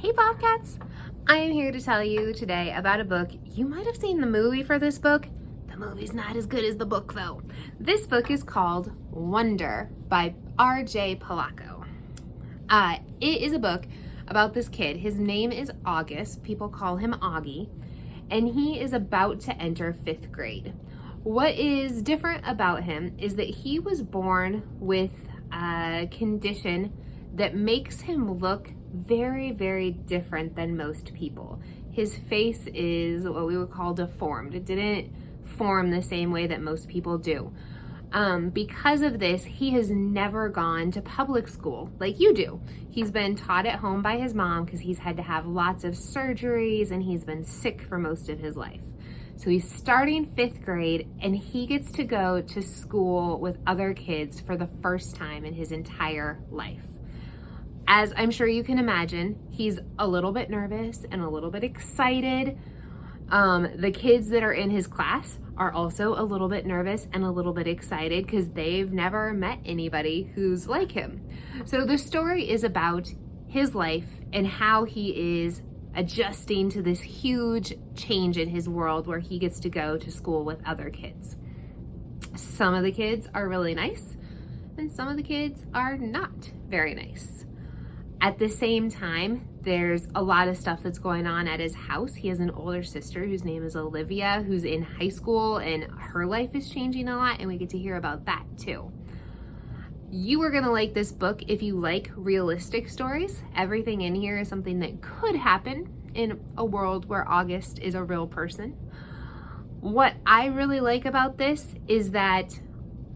Hey Bobcats! I am here to tell you today about a book. You might have seen the movie for this book. The movie's not as good as the book though. This book is called Wonder by R.J. Palaco. It is a book about this kid. His name is August. People call him Augie. And he is about to enter 5th grade. What is different about him is that he was born with a condition that makes him look very, very different than most people. His face is what we would call deformed. It didn't form the same way that most people do. Because of this, he has never gone to public school like you do. He's been taught at home by his mom because he's had to have lots of surgeries and he's been sick for most of his life. So he's starting 5th grade and he gets to go to school with other kids for the first time in his entire life. As I'm sure you can imagine, he's a little bit nervous and a little bit excited. The kids that are in his class are also a little bit nervous and a little bit excited because they've never met anybody who's like him. So the story is about his life and how he is adjusting to this huge change in his world where he gets to go to school with other kids. Some of the kids are really nice and some of the kids are not very nice. At the same time, there's a lot of stuff that's going on at his house. He has an older sister whose name is Olivia, who's in high school, and her life is changing a lot, and we get to hear about that too. You are gonna like this book if you like realistic stories. Everything in here is something that could happen in a world where August is a real person. What I really like about this is that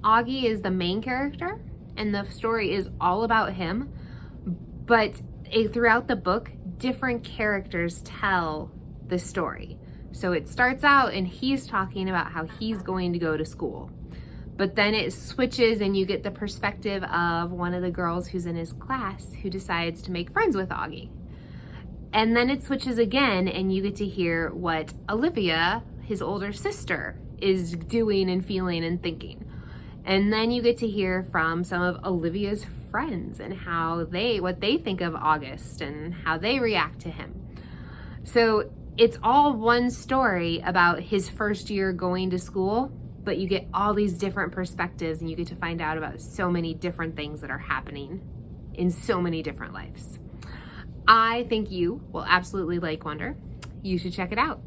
Augie is the main character, and the story is all about him. But throughout the book, different characters tell the story. So it starts out and he's talking about how he's going to go to school. But then it switches and you get the perspective of one of the girls who's in his class who decides to make friends with Augie. And then it switches again and you get to hear what Olivia, his older sister, is doing and feeling and thinking. And then you get to hear from some of Olivia's friends and what they think of August and how they react to him. So it's all one story about his first year going to school, but you get all these different perspectives and you get to find out about so many different things that are happening in so many different lives. I think you will absolutely like Wonder. You should check it out.